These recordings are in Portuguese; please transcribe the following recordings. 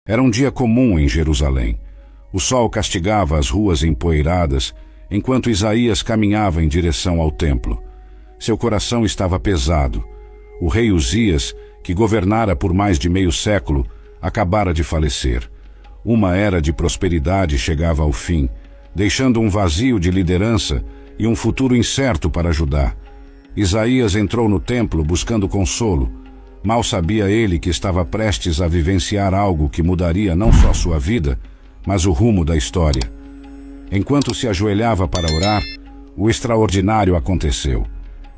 Era um dia comum em Jerusalém. O sol castigava as ruas empoeiradas, enquanto Isaías caminhava em direção ao templo. Seu coração estava pesado. O rei Uzias, que governara por mais de meio século, acabara de falecer. Uma era de prosperidade chegava ao fim, deixando um vazio de liderança e um futuro incerto para Judá. Isaías entrou no templo buscando consolo. Mal sabia ele que estava prestes a vivenciar algo que mudaria não só sua vida, mas o rumo da história. Enquanto se ajoelhava para orar, o extraordinário aconteceu.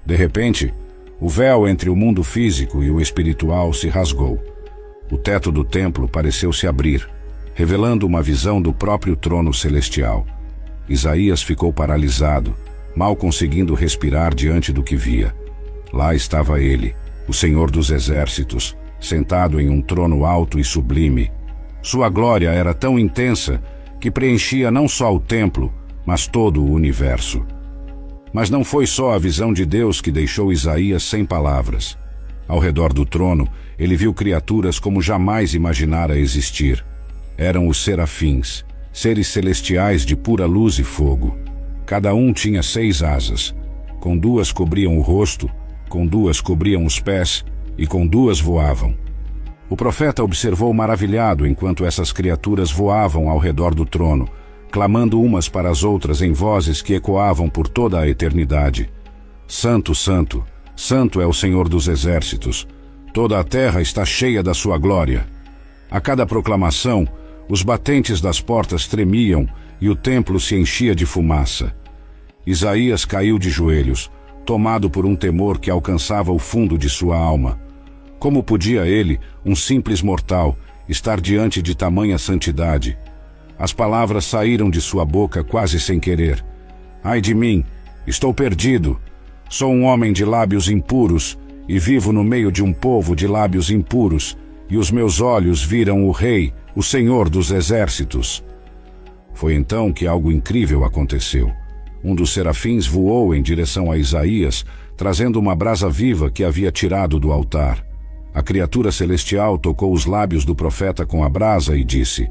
De repente, o véu entre o mundo físico e o espiritual se rasgou. O teto do templo pareceu se abrir, revelando uma visão do próprio trono celestial. Isaías ficou paralisado, mal conseguindo respirar diante do que via. Lá estava ele, o Senhor dos Exércitos, sentado em um trono alto e sublime. Sua glória era tão intensa que preenchia não só o templo, mas todo o universo. Mas não foi só a visão de Deus que deixou Isaías sem palavras. Ao redor do trono, ele viu criaturas como jamais imaginara existir. Eram os serafins, seres celestiais de pura luz e fogo. Cada um tinha 6 asas. Com 2 cobriam o rosto, com 2 cobriam os pés e com 2 voavam. O profeta observou maravilhado enquanto essas criaturas voavam ao redor do trono, clamando umas para as outras em vozes que ecoavam por toda a eternidade. Santo, Santo, Santo é o Senhor dos Exércitos. Toda a terra está cheia da sua glória. A cada proclamação, os batentes das portas tremiam e o templo se enchia de fumaça. Isaías caiu de joelhos, tomado por um temor que alcançava o fundo de sua alma. Como podia ele, um simples mortal, estar diante de tamanha santidade? As palavras saíram de sua boca quase sem querer. Ai de mim, estou perdido. Sou um homem de lábios impuros e vivo no meio de um povo de lábios impuros, e os meus olhos viram o Rei, o Senhor dos Exércitos. Foi então que algo incrível aconteceu. Um dos serafins voou em direção a Isaías, trazendo uma brasa viva que havia tirado do altar. A criatura celestial tocou os lábios do profeta com a brasa e disse: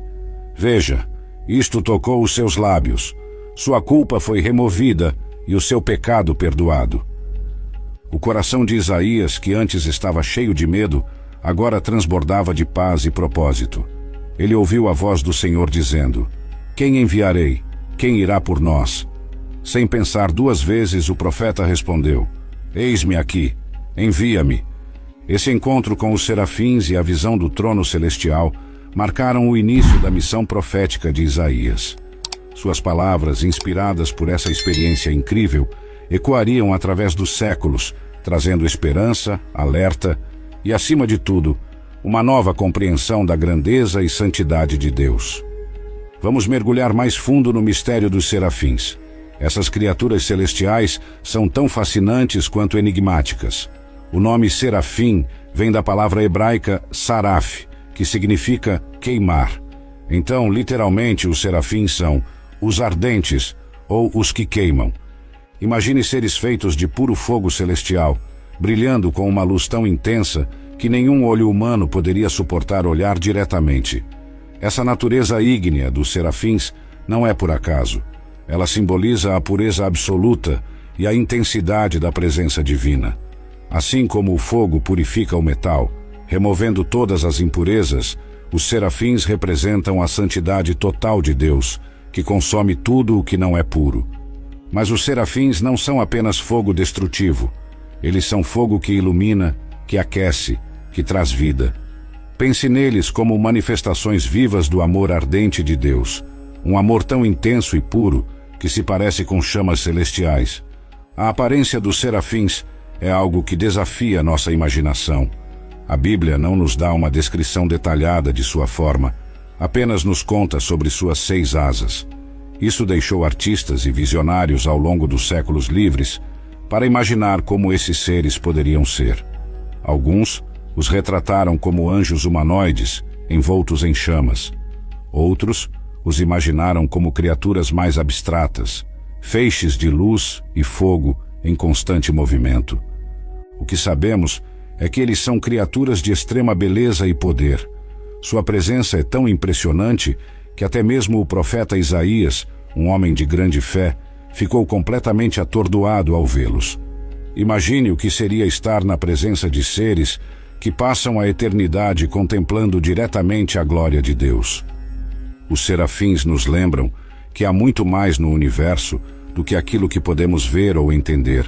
Veja, isto tocou os seus lábios. Sua culpa foi removida e o seu pecado perdoado. O coração de Isaías, que antes estava cheio de medo, agora transbordava de paz e propósito. Ele ouviu a voz do Senhor dizendo: Quem enviarei? Quem irá por nós? Sem pensar 2 vezes, o profeta respondeu: Eis-me aqui, envia-me. Esse encontro com os serafins e a visão do trono celestial marcaram o início da missão profética de Isaías. Suas palavras, inspiradas por essa experiência incrível, ecoariam através dos séculos, trazendo esperança, alerta e, acima de tudo, uma nova compreensão da grandeza e santidade de Deus. Vamos mergulhar mais fundo no mistério dos serafins. Essas criaturas celestiais são tão fascinantes quanto enigmáticas. O nome serafim vem da palavra hebraica saraf, que significa queimar. Então, literalmente, os serafins são os ardentes ou os que queimam. Imagine seres feitos de puro fogo celestial, brilhando com uma luz tão intensa que nenhum olho humano poderia suportar olhar diretamente. Essa natureza ígnea dos serafins não é por acaso. Ela simboliza a pureza absoluta e a intensidade da presença divina. Assim como o fogo purifica o metal, removendo todas as impurezas, os serafins representam a santidade total de Deus, que consome tudo o que não é puro. Mas os serafins não são apenas fogo destrutivo. Eles são fogo que ilumina, que aquece, que traz vida. Pense neles como manifestações vivas do amor ardente de Deus, um amor tão intenso e puro que se parece com chamas celestiais. A aparência dos serafins é algo que desafia nossa imaginação. A Bíblia não nos dá uma descrição detalhada de sua forma, apenas nos conta sobre suas 6 asas. Isso deixou artistas e visionários ao longo dos séculos livres para imaginar como esses seres poderiam ser. Alguns os retrataram como anjos humanoides, envoltos em chamas. Outros os imaginaram como criaturas mais abstratas, feixes de luz e fogo em constante movimento. O que sabemos é que eles são criaturas de extrema beleza e poder. Sua presença é tão impressionante que até mesmo o profeta Isaías, um homem de grande fé, ficou completamente atordoado ao vê-los. Imagine o que seria estar na presença de seres que passam a eternidade contemplando diretamente a glória de Deus. Os serafins nos lembram que há muito mais no universo do que aquilo que podemos ver ou entender.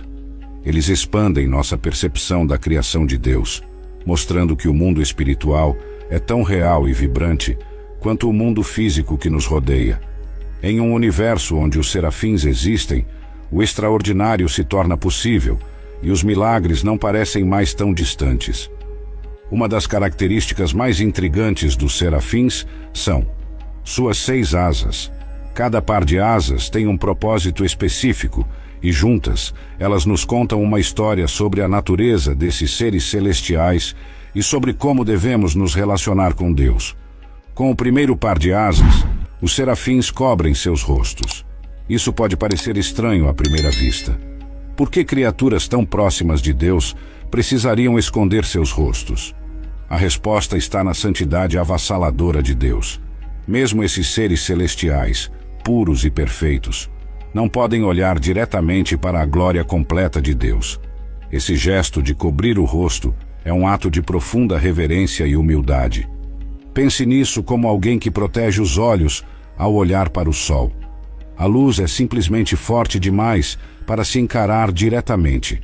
Eles expandem nossa percepção da criação de Deus, mostrando que o mundo espiritual é tão real e vibrante quanto o mundo físico que nos rodeia. Em um universo onde os serafins existem, o extraordinário se torna possível e os milagres não parecem mais tão distantes. Uma das características mais intrigantes dos serafins são suas 6 asas. Cada par de asas tem um propósito específico e juntas elas nos contam uma história sobre a natureza desses seres celestiais e sobre como devemos nos relacionar com Deus. Com o primeiro par de asas, os serafins cobrem seus rostos. Isso pode parecer estranho à primeira vista. Por que criaturas tão próximas de Deus precisariam esconder seus rostos? A resposta está na santidade avassaladora de Deus. Mesmo esses seres celestiais, puros e perfeitos, não podem olhar diretamente para a glória completa de Deus. Esse gesto de cobrir o rosto é um ato de profunda reverência e humildade. Pense nisso como alguém que protege os olhos ao olhar para o sol. A luz é simplesmente forte demais para se encarar diretamente.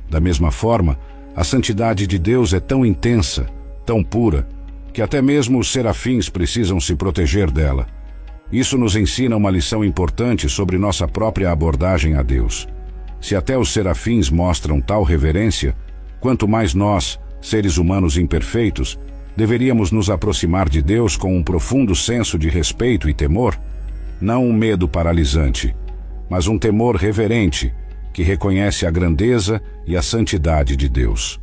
Da mesma forma, a santidade de Deus é tão intensa, tão pura, que até mesmo os serafins precisam se proteger dela. Isso nos ensina uma lição importante sobre nossa própria abordagem a Deus. Se até os serafins mostram tal reverência, quanto mais nós, seres humanos imperfeitos, deveríamos nos aproximar de Deus com um profundo senso de respeito e temor, não um medo paralisante, mas um temor reverente que reconhece a grandeza e a santidade de Deus.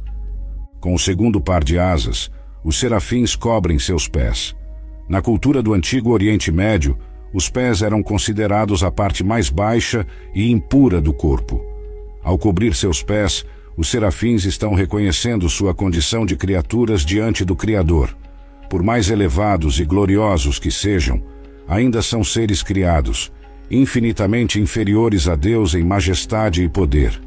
Com o segundo par de asas, os serafins cobrem seus pés. Na cultura do Antigo Oriente Médio, os pés eram considerados a parte mais baixa e impura do corpo. Ao cobrir seus pés, os serafins estão reconhecendo sua condição de criaturas diante do Criador. Por mais elevados e gloriosos que sejam, ainda são seres criados, infinitamente inferiores a Deus em majestade e poder.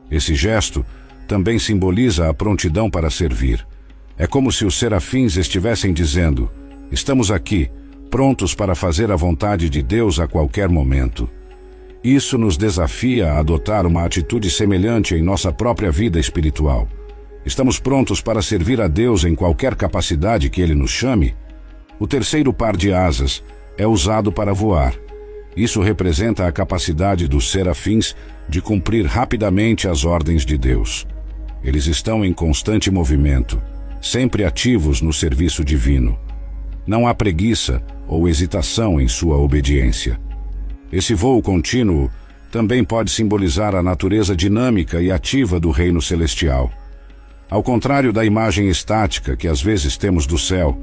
Esse gesto também simboliza a prontidão para servir. É como se os serafins estivessem dizendo: estamos aqui, prontos para fazer a vontade de Deus a qualquer momento. Isso nos desafia a adotar uma atitude semelhante em nossa própria vida espiritual. Estamos prontos para servir a Deus em qualquer capacidade que Ele nos chame? O terceiro par de asas é usado para voar. Isso representa a capacidade dos serafins de cumprir rapidamente as ordens de Deus. Eles estão em constante movimento, sempre ativos no serviço divino. Não há preguiça ou hesitação em sua obediência. Esse voo contínuo também pode simbolizar a natureza dinâmica e ativa do reino celestial. Ao contrário da imagem estática que às vezes temos do céu,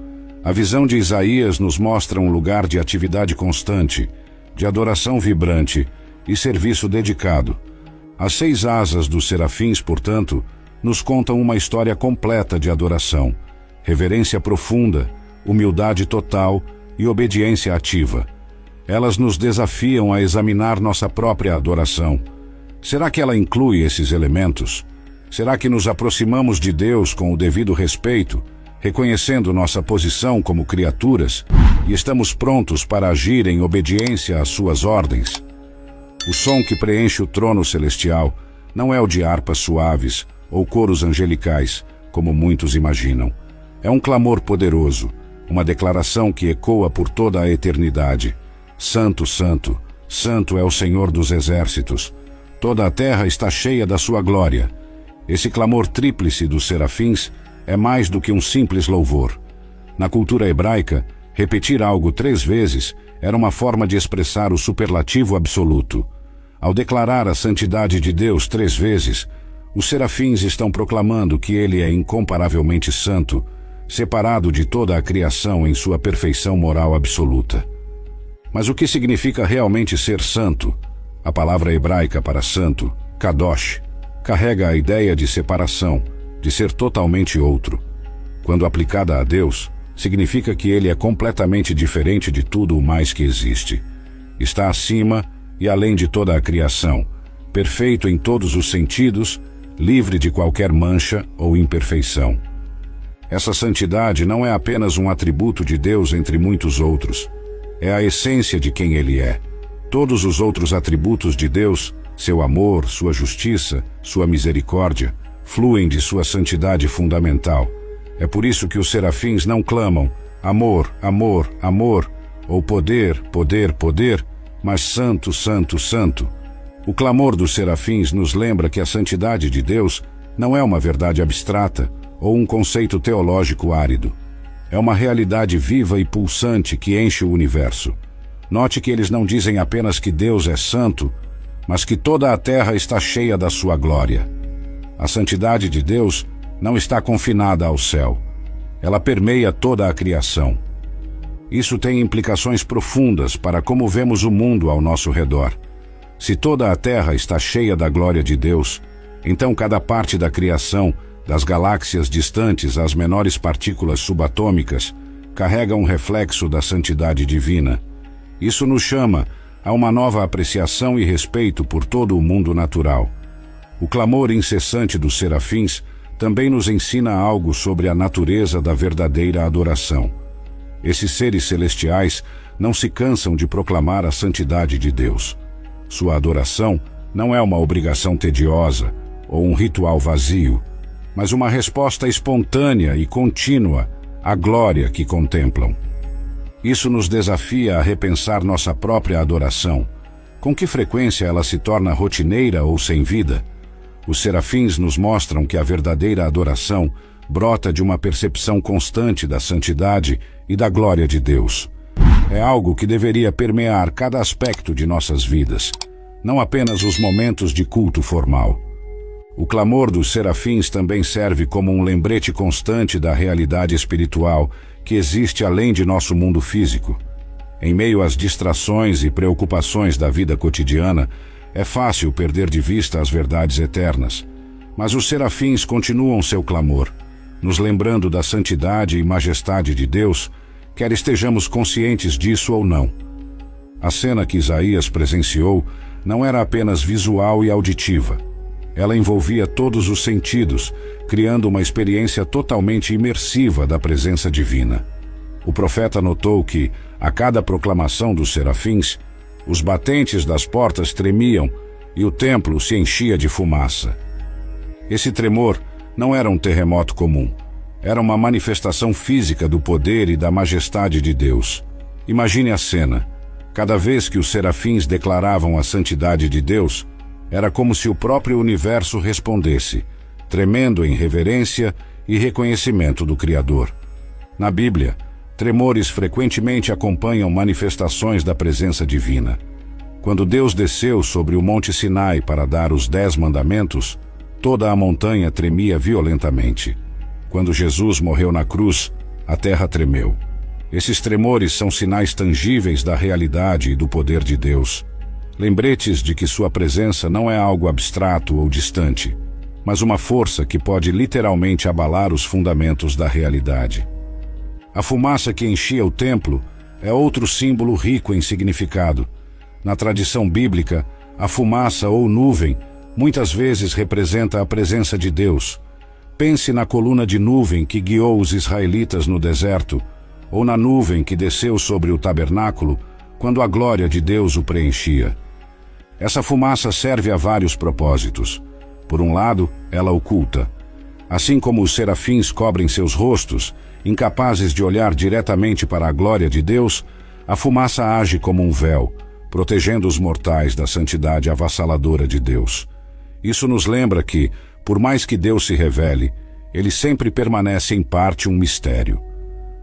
a visão de Isaías nos mostra um lugar de atividade constante, de adoração vibrante e serviço dedicado. As 6 asas dos serafins, portanto, nos contam uma história completa de adoração, reverência profunda, humildade total e obediência ativa. Elas nos desafiam a examinar nossa própria adoração. Será que ela inclui esses elementos? Será que nos aproximamos de Deus com o devido respeito, reconhecendo nossa posição como criaturas, e estamos prontos para agir em obediência às suas ordens? O som que preenche o trono celestial não é o de harpas suaves ou coros angelicais, como muitos imaginam. É um clamor poderoso, uma declaração que ecoa por toda a eternidade. Santo, Santo, Santo é o Senhor dos exércitos. Toda a terra está cheia da sua glória. Esse clamor tríplice dos serafins é mais do que um simples louvor. Na cultura hebraica, repetir algo 3 vezes era uma forma de expressar o superlativo absoluto. Ao declarar a santidade de Deus 3 vezes, os serafins estão proclamando que Ele é incomparavelmente santo, separado de toda a criação em sua perfeição moral absoluta. Mas o que significa realmente ser santo? A palavra hebraica para santo, kadosh, carrega a ideia de separação, de ser totalmente outro. Quando aplicada a Deus, significa que ele é completamente diferente de tudo o mais que existe. Está acima e além de toda a criação, perfeito em todos os sentidos, livre de qualquer mancha ou imperfeição. Essa santidade não é apenas um atributo de Deus entre muitos outros. É a essência de quem Ele é. Todos os outros atributos de Deus, seu amor, sua justiça, sua misericórdia, fluem de sua santidade fundamental. É por isso que os serafins não clamam amor, amor, amor, ou poder, poder, poder, mas santo, santo, santo. O clamor dos serafins nos lembra que a santidade de Deus não é uma verdade abstrata ou um conceito teológico árido. É uma realidade viva e pulsante que enche o universo. Note que eles não dizem apenas que Deus é santo, mas que toda a terra está cheia da sua glória. A santidade de Deus não está confinada ao céu. Ela permeia toda a criação. Isso tem implicações profundas para como vemos o mundo ao nosso redor. Se toda a terra está cheia da glória de Deus, então cada parte da criação, das galáxias distantes às menores partículas subatômicas, carrega um reflexo da santidade divina. Isso nos chama a uma nova apreciação e respeito por todo o mundo natural. O clamor incessante dos serafins também nos ensina algo sobre a natureza da verdadeira adoração. Esses seres celestiais não se cansam de proclamar a santidade de Deus. Sua adoração não é uma obrigação tediosa ou um ritual vazio, mas uma resposta espontânea e contínua à glória que contemplam. Isso nos desafia a repensar nossa própria adoração. Com que frequência ela se torna rotineira ou sem vida? Os serafins nos mostram que a verdadeira adoração brota de uma percepção constante da santidade e da glória de Deus. É algo que deveria permear cada aspecto de nossas vidas, não apenas os momentos de culto formal. O clamor dos serafins também serve como um lembrete constante da realidade espiritual que existe além de nosso mundo físico. Em meio às distrações e preocupações da vida cotidiana, é fácil perder de vista as verdades eternas. Mas os serafins continuam seu clamor, nos lembrando da santidade e majestade de Deus, quer estejamos conscientes disso ou não. A cena que Isaías presenciou não era apenas visual e auditiva. Ela envolvia todos os sentidos, criando uma experiência totalmente imersiva da presença divina. O profeta notou que, a cada proclamação dos serafins, os batentes das portas tremiam e o templo se enchia de fumaça. Esse tremor não era um terremoto comum. Era uma manifestação física do poder e da majestade de Deus. Imagine a cena. Cada vez que os serafins declaravam a santidade de Deus, era como se o próprio universo respondesse, tremendo em reverência e reconhecimento do Criador. Na Bíblia, tremores frequentemente acompanham manifestações da presença divina. Quando Deus desceu sobre o Monte Sinai para dar os 10 mandamentos, toda a montanha tremia violentamente. Quando Jesus morreu na cruz, a terra tremeu. Esses tremores são sinais tangíveis da realidade e do poder de Deus. Lembretes de que sua presença não é algo abstrato ou distante, mas uma força que pode literalmente abalar os fundamentos da realidade. A fumaça que enchia o templo é outro símbolo rico em significado. Na tradição bíblica, a fumaça ou nuvem muitas vezes representa a presença de Deus. Pense na coluna de nuvem que guiou os israelitas no deserto, ou na nuvem que desceu sobre o tabernáculo quando a glória de Deus o preenchia. Essa fumaça serve a vários propósitos. Por um lado, ela oculta. Assim como os serafins cobrem seus rostos, incapazes de olhar diretamente para a glória de Deus, a fumaça age como um véu, protegendo os mortais da santidade avassaladora de Deus. Isso nos lembra que, por mais que Deus se revele, ele sempre permanece em parte um mistério.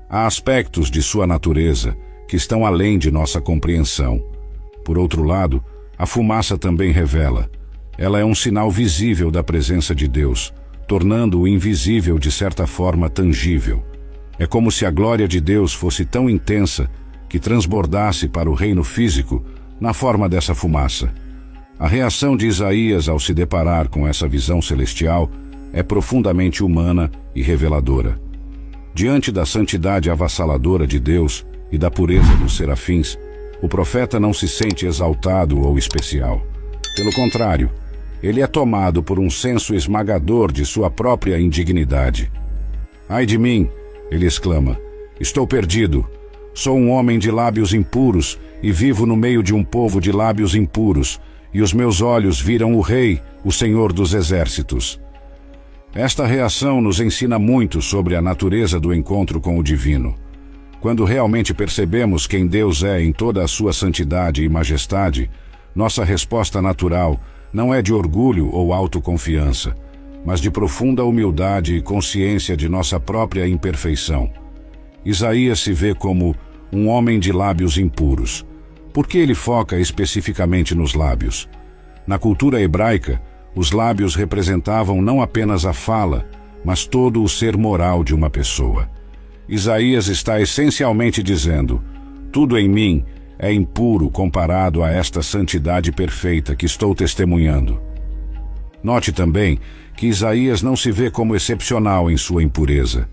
Há aspectos de sua natureza que estão além de nossa compreensão. Por outro lado, a fumaça também revela. Ela é um sinal visível da presença de Deus, tornando o invisível de certa forma tangível. É como se a glória de Deus fosse tão intensa que transbordasse para o reino físico na forma dessa fumaça. A reação de Isaías ao se deparar com essa visão celestial é profundamente humana e reveladora. Diante da santidade avassaladora de Deus e da pureza dos serafins, o profeta não se sente exaltado ou especial. Pelo contrário, ele é tomado por um senso esmagador de sua própria indignidade. Ai de mim, ele exclama, estou perdido. Sou um homem de lábios impuros e vivo no meio de um povo de lábios impuros, e os meus olhos viram o Rei, o Senhor dos Exércitos. Esta reação nos ensina muito sobre a natureza do encontro com o divino. Quando realmente percebemos quem Deus é em toda a sua santidade e majestade, nossa resposta natural não é de orgulho ou autoconfiança, mas de profunda humildade e consciência de nossa própria imperfeição. Isaías se vê como um homem de lábios impuros. Por que ele foca especificamente nos lábios? Na cultura hebraica, os lábios representavam não apenas a fala, mas todo o ser moral de uma pessoa. Isaías está essencialmente dizendo: tudo em mim é impuro comparado a esta santidade perfeita que estou testemunhando. Note também que Isaías não se vê como excepcional em sua impureza.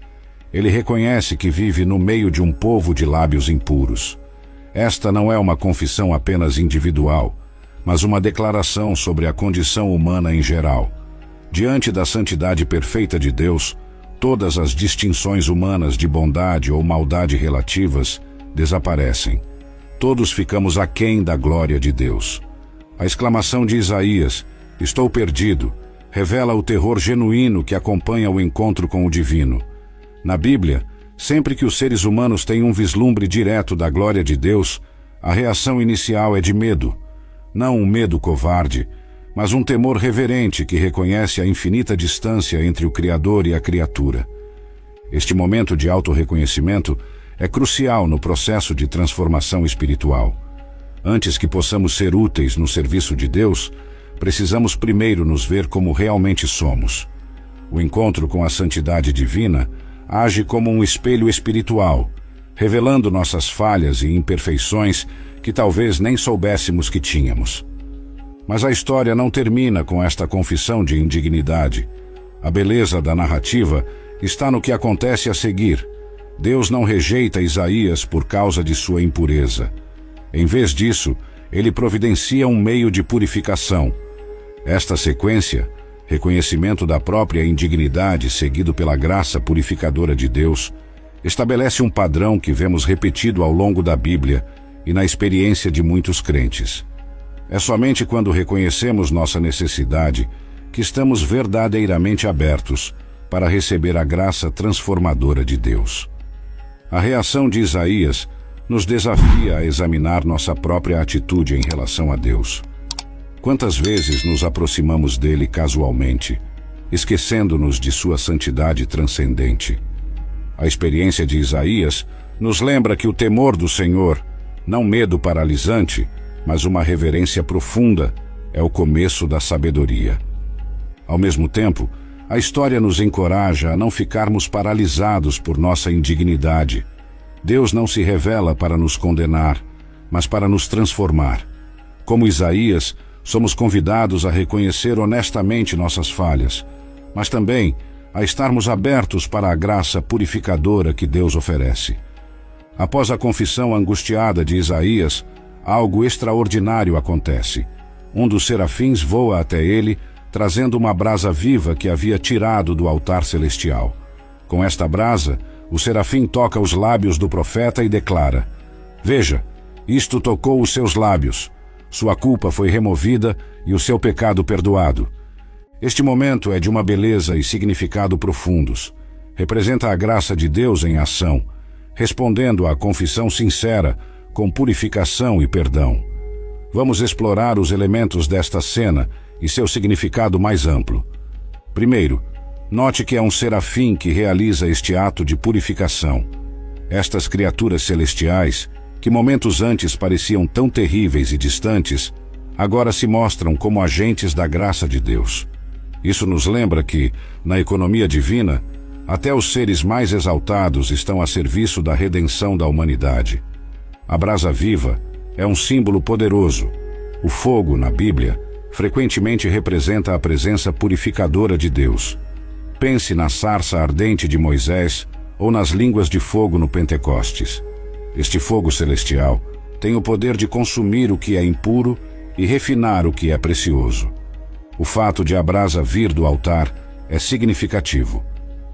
Ele reconhece que vive no meio de um povo de lábios impuros. Esta não é uma confissão apenas individual, mas uma declaração sobre a condição humana em geral. Diante da santidade perfeita de Deus, todas as distinções humanas de bondade ou maldade relativas desaparecem. Todos ficamos aquém da glória de Deus. A exclamação de Isaías, estou perdido, revela o terror genuíno que acompanha o encontro com o divino. Na Bíblia, sempre que os seres humanos têm um vislumbre direto da glória de Deus, a reação inicial é de medo. Não um medo covarde, mas um temor reverente que reconhece a infinita distância entre o Criador e a criatura. Este momento de autorreconhecimento é crucial no processo de transformação espiritual. Antes que possamos ser úteis no serviço de Deus, precisamos primeiro nos ver como realmente somos. O encontro com a santidade divina age como um espelho espiritual, revelando nossas falhas e imperfeições que talvez nem soubéssemos que tínhamos. Mas a história não termina com esta confissão de indignidade. A beleza da narrativa está no que acontece a seguir. Deus não rejeita Isaías por causa de sua impureza. Em vez disso, ele providencia um meio de purificação. Esta sequência, reconhecimento da própria indignidade seguido pela graça purificadora de Deus, estabelece um padrão que vemos repetido ao longo da Bíblia e na experiência de muitos crentes. É somente quando reconhecemos nossa necessidade que estamos verdadeiramente abertos para receber a graça transformadora de Deus. A reação de Isaías nos desafia a examinar nossa própria atitude em relação a Deus. Quantas vezes nos aproximamos dele casualmente, esquecendo-nos de sua santidade transcendente? A experiência de Isaías nos lembra que o temor do Senhor, não medo paralisante, mas uma reverência profunda, é o começo da sabedoria. Ao mesmo tempo, a história nos encoraja a não ficarmos paralisados por nossa indignidade. Deus não se revela para nos condenar, mas para nos transformar. Como Isaías, somos convidados a reconhecer honestamente nossas falhas, mas também a estarmos abertos para a graça purificadora que Deus oferece. Após a confissão angustiada de Isaías, algo extraordinário acontece. Um dos serafins voa até ele, trazendo uma brasa viva que havia tirado do altar celestial. Com esta brasa, o serafim toca os lábios do profeta e declara: veja, isto tocou os seus lábios. Sua culpa foi removida e o seu pecado perdoado. Este momento é de uma beleza e significado profundos. Representa a graça de Deus em ação, respondendo à confissão sincera, com purificação e perdão. Vamos explorar os elementos desta cena e seu significado mais amplo. Primeiro, note que é um serafim que realiza este ato de purificação. Estas criaturas celestiais, que momentos antes pareciam tão terríveis e distantes, agora se mostram como agentes da graça de Deus. Isso nos lembra que, na economia divina, até os seres mais exaltados estão a serviço da redenção da humanidade. A brasa viva é um símbolo poderoso. O fogo, na Bíblia, frequentemente representa a presença purificadora de Deus. Pense na sarça ardente de Moisés ou nas línguas de fogo no Pentecostes. Este fogo celestial tem o poder de consumir o que é impuro e refinar o que é precioso. O fato de a brasa vir do altar é significativo.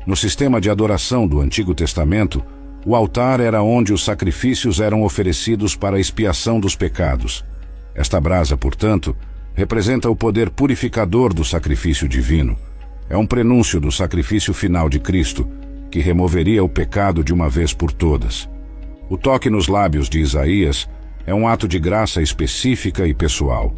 No sistema de adoração do Antigo Testamento, o altar era onde os sacrifícios eram oferecidos para a expiação dos pecados. Esta brasa, portanto, representa o poder purificador do sacrifício divino. É um prenúncio do sacrifício final de Cristo, que removeria o pecado de uma vez por todas. O toque nos lábios de Isaías é um ato de graça específica e pessoal.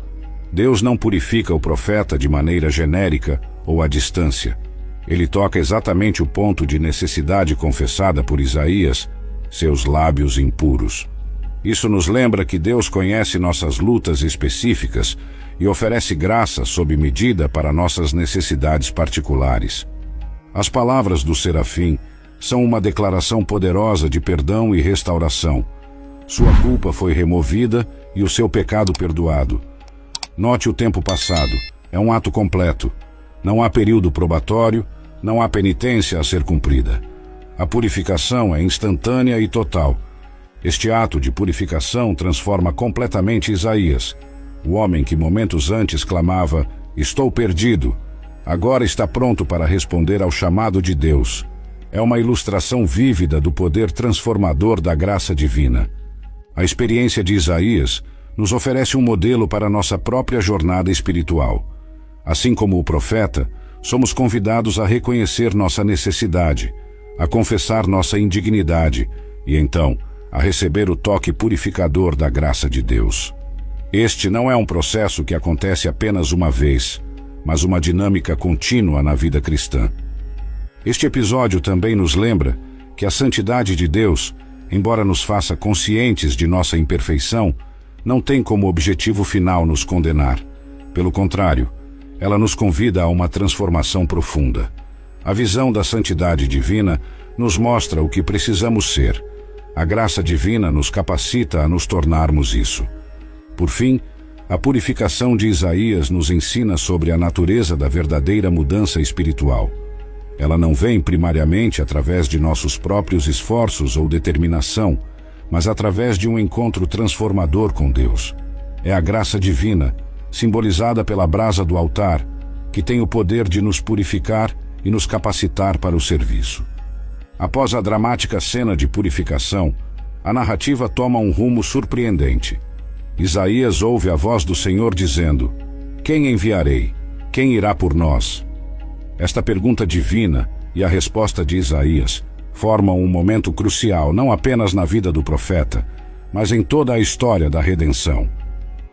Deus não purifica o profeta de maneira genérica ou à distância. Ele toca exatamente o ponto de necessidade confessada por Isaías, seus lábios impuros. Isso nos lembra que Deus conhece nossas lutas específicas e oferece graça sob medida para nossas necessidades particulares. As palavras do serafim são uma declaração poderosa de perdão e restauração. Sua culpa foi removida e o seu pecado perdoado. Note o tempo passado. É um ato completo. Não há período probatório, não há penitência a ser cumprida. A purificação é instantânea e total. Este ato de purificação transforma completamente Isaías. O homem que momentos antes clamava, "Estou perdido", agora está pronto para responder ao chamado de Deus. É uma ilustração vívida do poder transformador da graça divina. A experiência de Isaías nos oferece um modelo para nossa própria jornada espiritual. Assim como o profeta, somos convidados a reconhecer nossa necessidade, a confessar nossa indignidade e, então, a receber o toque purificador da graça de Deus. Este não é um processo que acontece apenas uma vez, mas uma dinâmica contínua na vida cristã. Este episódio também nos lembra que a santidade de Deus, embora nos faça conscientes de nossa imperfeição, não tem como objetivo final nos condenar. Pelo contrário, ela nos convida a uma transformação profunda. A visão da santidade divina nos mostra o que precisamos ser. A graça divina nos capacita a nos tornarmos isso. Por fim, a purificação de Isaías nos ensina sobre a natureza da verdadeira mudança espiritual. Ela não vem primariamente através de nossos próprios esforços ou determinação, mas através de um encontro transformador com Deus. É a graça divina, simbolizada pela brasa do altar, que tem o poder de nos purificar e nos capacitar para o serviço. Após a dramática cena de purificação, a narrativa toma um rumo surpreendente. Isaías ouve a voz do Senhor dizendo: "Quem enviarei? Quem irá por nós?" Esta pergunta divina e a resposta de Isaías formam um momento crucial não apenas na vida do profeta, mas em toda a história da redenção.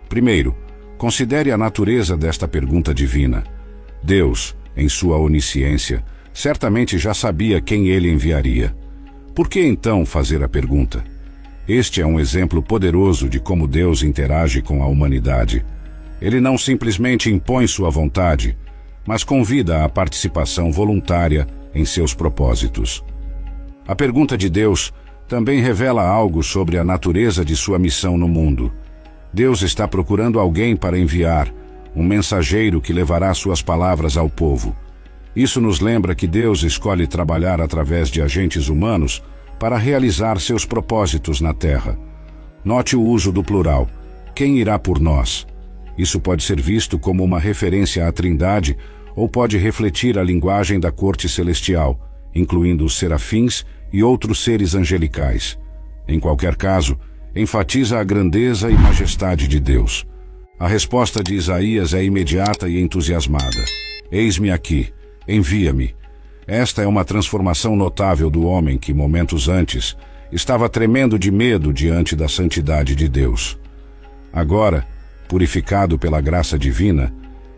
Primeiro, considere a natureza desta pergunta divina. Deus, em sua onisciência, certamente já sabia quem ele enviaria. Por que então fazer a pergunta? Este é um exemplo poderoso de como Deus interage com a humanidade. Ele não simplesmente impõe sua vontade, mas convida à participação voluntária em seus propósitos. A pergunta de Deus também revela algo sobre a natureza de sua missão no mundo. Deus está procurando alguém para enviar, um mensageiro que levará suas palavras ao povo. Isso nos lembra que Deus escolhe trabalhar através de agentes humanos para realizar seus propósitos na terra. Note o uso do plural. Quem irá por nós? Isso pode ser visto como uma referência à Trindade ou pode refletir a linguagem da corte celestial, incluindo os serafins e outros seres angelicais. Em qualquer caso, enfatiza a grandeza e majestade de Deus. A resposta de Isaías é imediata e entusiasmada. "Eis-me aqui, envia-me." Esta é uma transformação notável do homem que, momentos antes, estava tremendo de medo diante da santidade de Deus. Agora, purificado pela graça divina,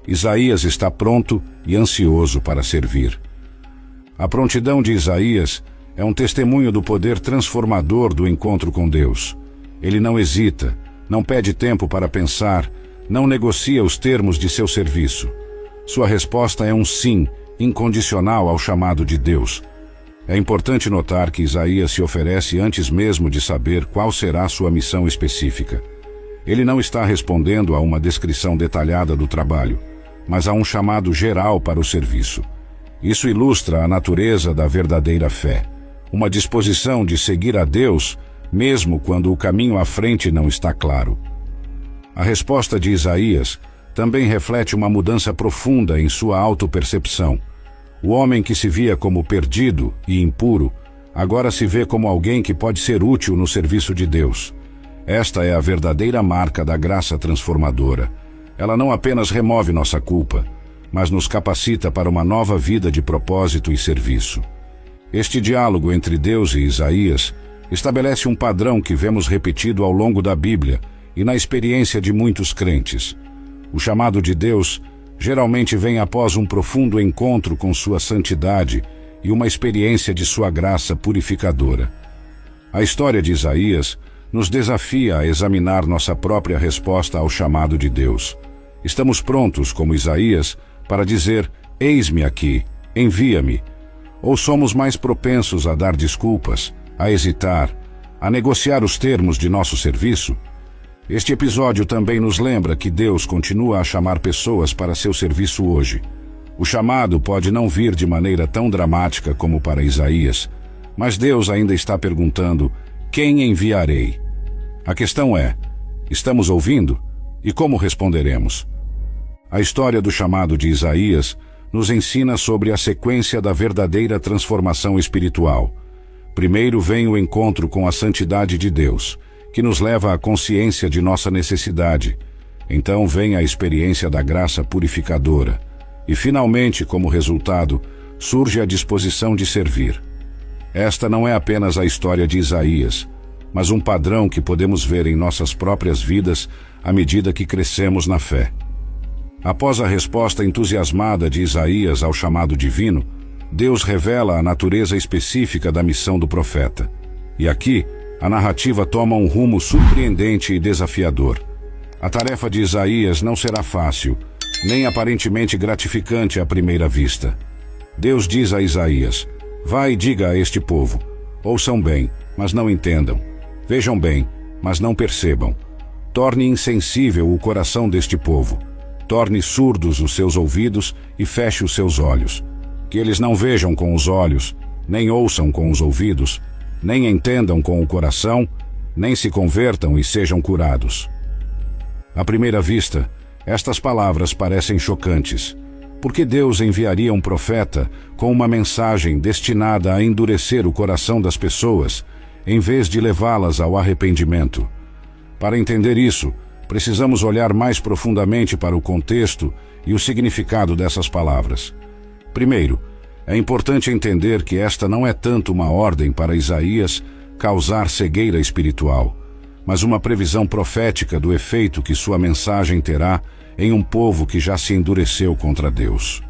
Isaías está pronto e ansioso para servir. A prontidão de Isaías é um testemunho do poder transformador do encontro com Deus. Ele não hesita, não pede tempo para pensar, não negocia os termos de seu serviço. Sua resposta é um sim, incondicional ao chamado de Deus. É importante notar que Isaías se oferece antes mesmo de saber qual será sua missão específica. Ele não está respondendo a uma descrição detalhada do trabalho, mas a um chamado geral para o serviço. Isso ilustra a natureza da verdadeira fé. uma disposição de seguir a Deus, mesmo quando o caminho à frente não está claro. A resposta de Isaías também reflete uma mudança profunda em sua autopercepção. O homem que se via como perdido e impuro, agora se vê como alguém que pode ser útil no serviço de Deus. Esta é a verdadeira marca da graça transformadora. Ela não apenas remove nossa culpa, mas nos capacita para uma nova vida de propósito e serviço. Este diálogo entre Deus e Isaías estabelece um padrão que vemos repetido ao longo da Bíblia e na experiência de muitos crentes. O chamado de Deus geralmente vem após um profundo encontro com sua santidade e uma experiência de sua graça purificadora. A história de Isaías nos desafia a examinar nossa própria resposta ao chamado de Deus. Estamos prontos, como Isaías, para dizer: eis-me aqui, envia-me. Ou somos mais propensos a dar desculpas, a hesitar, a negociar os termos de nosso serviço? Este episódio também nos lembra que Deus continua a chamar pessoas para seu serviço hoje. O chamado pode não vir de maneira tão dramática como para Isaías, mas Deus ainda está perguntando: quem enviarei? A questão é: estamos ouvindo? E como responderemos? A história do chamado de Isaías nos ensina sobre a sequência da verdadeira transformação espiritual. Primeiro vem o encontro com a santidade de Deus, que nos leva à consciência de nossa necessidade. Então vem a experiência da graça purificadora. E finalmente, como resultado, surge a disposição de servir. Esta não é apenas a história de Isaías, mas um padrão que podemos ver em nossas próprias vidas à medida que crescemos na fé. Após a resposta entusiasmada de Isaías ao chamado divino, Deus revela a natureza específica da missão do profeta. E aqui, a narrativa toma um rumo surpreendente e desafiador. A tarefa de Isaías não será fácil, nem aparentemente gratificante à primeira vista. Deus diz a Isaías: vai e diga a este povo: ouçam bem, mas não entendam. Vejam bem, mas não percebam. Torne insensível o coração deste povo. Torne surdos os seus ouvidos e feche os seus olhos. Que eles não vejam com os olhos, nem ouçam com os ouvidos, nem entendam com o coração, nem se convertam e sejam curados. À primeira vista, estas palavras parecem chocantes. Por que Deus enviaria um profeta com uma mensagem destinada a endurecer o coração das pessoas, em vez de levá-las ao arrependimento? Para entender isso, precisamos olhar mais profundamente para o contexto e o significado dessas palavras. Primeiro, é importante entender que esta não é tanto uma ordem para Isaías causar cegueira espiritual, mas uma previsão profética do efeito que sua mensagem terá em um povo que já se endureceu contra Deus.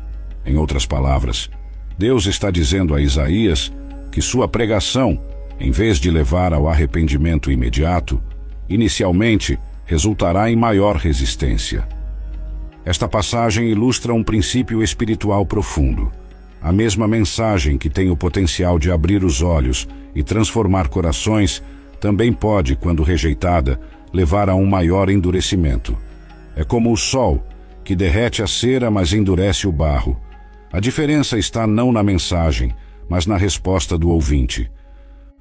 Em outras palavras, Deus está dizendo a Isaías que sua pregação, em vez de levar ao arrependimento imediato, inicialmente resultará em maior resistência. Esta passagem ilustra um princípio espiritual profundo. A mesma mensagem que tem o potencial de abrir os olhos e transformar corações também pode, quando rejeitada, levar a um maior endurecimento. É como o sol, que derrete a cera, mas endurece o barro. A diferença está não na mensagem, mas na resposta do ouvinte.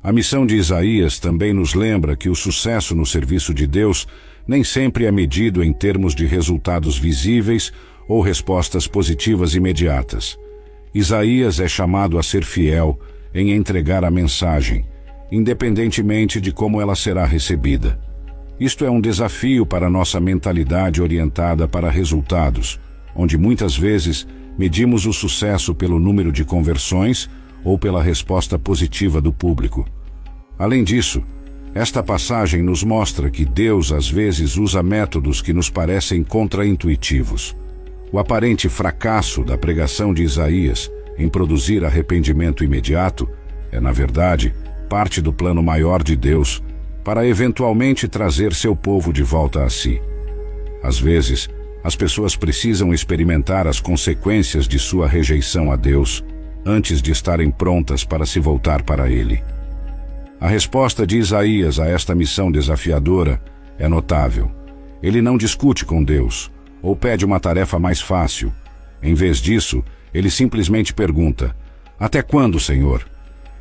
A missão de Isaías também nos lembra que o sucesso no serviço de Deus nem sempre é medido em termos de resultados visíveis ou respostas positivas imediatas. Isaías é chamado a ser fiel em entregar a mensagem, independentemente de como ela será recebida. Isto é um desafio para nossa mentalidade orientada para resultados, onde muitas vezes medimos o sucesso pelo número de conversões ou pela resposta positiva do público. Além disso, esta passagem nos mostra que Deus às vezes usa métodos que nos parecem contraintuitivos. O aparente fracasso da pregação de Isaías em produzir arrependimento imediato é, na verdade, parte do plano maior de Deus para eventualmente trazer seu povo de volta a si. Às vezes, as pessoas precisam experimentar as consequências de sua rejeição a Deus antes de estarem prontas para se voltar para Ele. A resposta de Isaías a esta missão desafiadora é notável. Ele não discute com Deus ou pede uma tarefa mais fácil. Em vez disso, ele simplesmente pergunta: até quando, Senhor?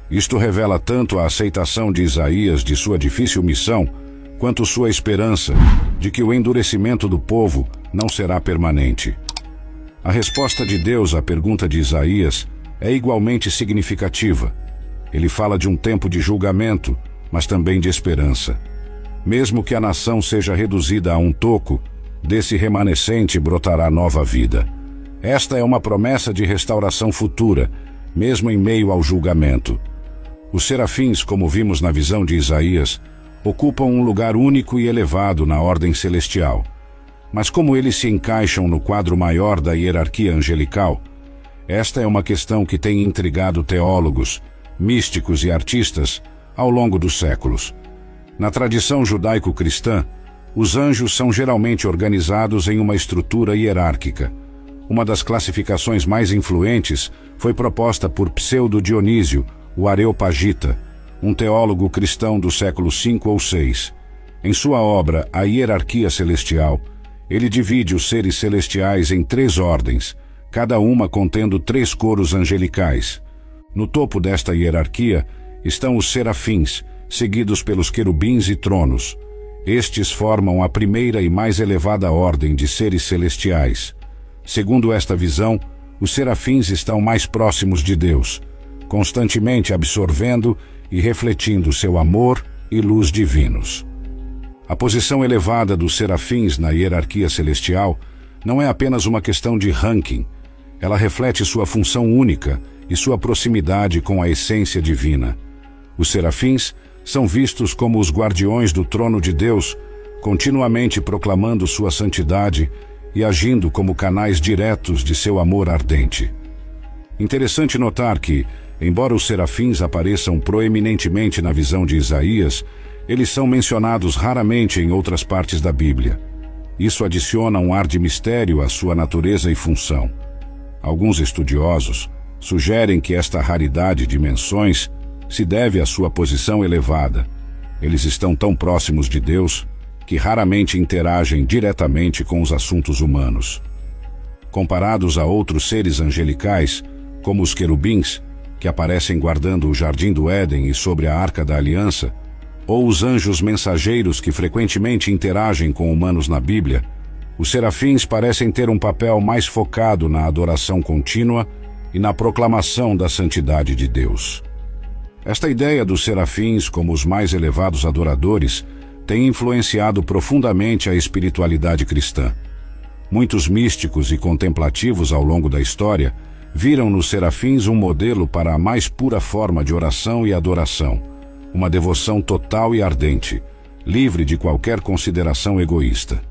Isto revela tanto a aceitação de Isaías de sua difícil missão, quanto sua esperança de que o endurecimento do povo não será permanente. A resposta de Deus à pergunta de Isaías é igualmente significativa. Ele fala de um tempo de julgamento, mas também de esperança. Mesmo que a nação seja reduzida a um toco, desse remanescente brotará nova vida. Esta é uma promessa de restauração futura, mesmo em meio ao julgamento. Os serafins, como vimos na visão de Isaías, ocupam um lugar único e elevado na ordem celestial. Mas como eles se encaixam no quadro maior da hierarquia angelical? Esta é uma questão que tem intrigado teólogos, místicos e artistas ao longo dos séculos. Na tradição judaico-cristã, os anjos são geralmente organizados em uma estrutura hierárquica. Uma das classificações mais influentes foi proposta por Pseudo-Dionísio, o Areopagita, um teólogo cristão do século V ou VI. Em sua obra, A Hierarquia Celestial, ele divide os seres celestiais em 3 ordens, cada uma contendo 3 coros angelicais. No topo desta hierarquia estão os serafins, seguidos pelos querubins e tronos. Estes formam a primeira e mais elevada ordem de seres celestiais. Segundo esta visão, os serafins estão mais próximos de Deus, constantemente absorvendo e refletindo seu amor e luz divinos. A posição elevada dos serafins na hierarquia celestial não é apenas uma questão de ranking. Ela reflete sua função única e sua proximidade com a essência divina. Os serafins são vistos como os guardiões do trono de Deus, continuamente proclamando sua santidade e agindo como canais diretos de seu amor ardente. Interessante notar que, embora os serafins apareçam proeminentemente na visão de Isaías, eles são mencionados raramente em outras partes da Bíblia. Isso adiciona um ar de mistério à sua natureza e função. Alguns estudiosos sugerem que esta raridade de menções se deve à sua posição elevada. Eles estão tão próximos de Deus que raramente interagem diretamente com os assuntos humanos. Comparados a outros seres angelicais, como os querubins, que aparecem guardando o Jardim do Éden e sobre a Arca da Aliança, ou os anjos mensageiros que frequentemente interagem com humanos na Bíblia, os serafins parecem ter um papel mais focado na adoração contínua e na proclamação da santidade de Deus. Esta ideia dos serafins como os mais elevados adoradores tem influenciado profundamente a espiritualidade cristã. Muitos místicos e contemplativos ao longo da história viram nos serafins um modelo para a mais pura forma de oração e adoração, uma devoção total e ardente, livre de qualquer consideração egoísta.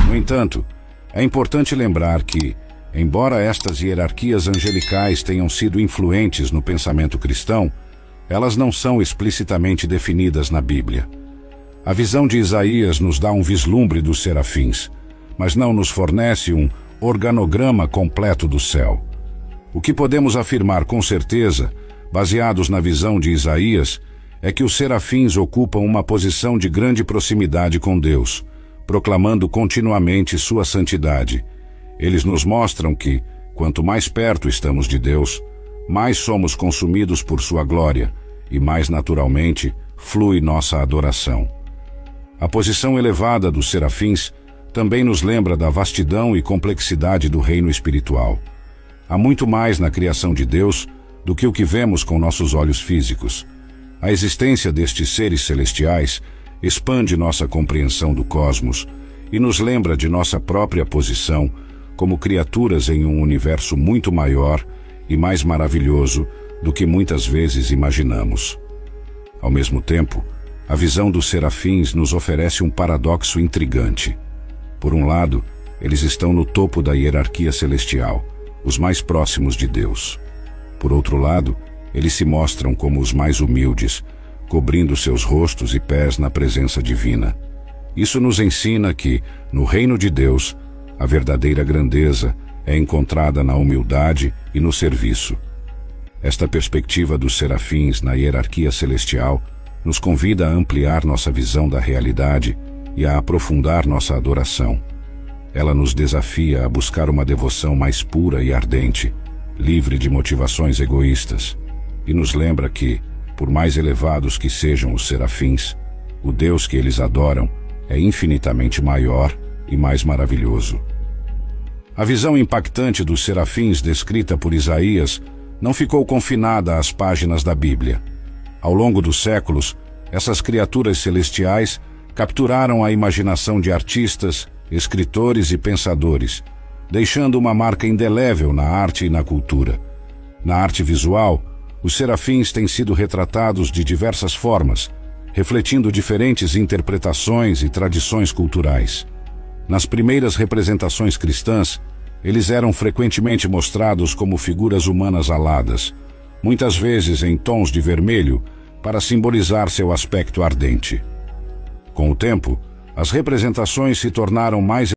No entanto, é importante lembrar que, embora estas hierarquias angelicais tenham sido influentes no pensamento cristão, elas não são explicitamente definidas na Bíblia. A visão de Isaías nos dá um vislumbre dos serafins, mas não nos fornece um organograma completo do céu. O que podemos afirmar com certeza, baseados na visão de Isaías, é que os serafins ocupam uma posição de grande proximidade com Deus, proclamando continuamente sua santidade. Eles nos mostram que, quanto mais perto estamos de Deus, mais somos consumidos por sua glória e mais naturalmente flui nossa adoração. A posição elevada dos serafins também nos lembra da vastidão e complexidade do reino espiritual. Há muito mais na criação de Deus do que o que vemos com nossos olhos físicos. A existência destes seres celestiais expande nossa compreensão do cosmos e nos lembra de nossa própria posição como criaturas em um universo muito maior e mais maravilhoso do que muitas vezes imaginamos. Ao mesmo tempo, a visão dos serafins nos oferece um paradoxo intrigante. Por um lado, eles estão no topo da hierarquia celestial, os mais próximos de Deus. Por outro lado, eles se mostram como os mais humildes, cobrindo seus rostos e pés na presença divina. Isso nos ensina que, no reino de Deus, a verdadeira grandeza é encontrada na humildade e no serviço. Esta perspectiva dos serafins na hierarquia celestial nos convida a ampliar nossa visão da realidade e a aprofundar nossa adoração. Ela nos desafia a buscar uma devoção mais pura e ardente, livre de motivações egoístas, e nos lembra que, Por mais elevados que sejam os serafins, o Deus que eles adoram é infinitamente maior e mais maravilhoso. A visão impactante dos serafins descrita por Isaías não ficou confinada às páginas da Bíblia. Ao longo dos séculos, essas criaturas celestiais capturaram a imaginação de artistas, escritores e pensadores, deixando uma marca indelével na arte e na cultura. Na arte visual, os serafins têm sido retratados de diversas formas, refletindo diferentes interpretações e tradições culturais. Nas primeiras representações cristãs, eles eram frequentemente mostrados como figuras humanas aladas, muitas vezes em tons de vermelho, para simbolizar seu aspecto ardente. Com o tempo, as representações se tornaram mais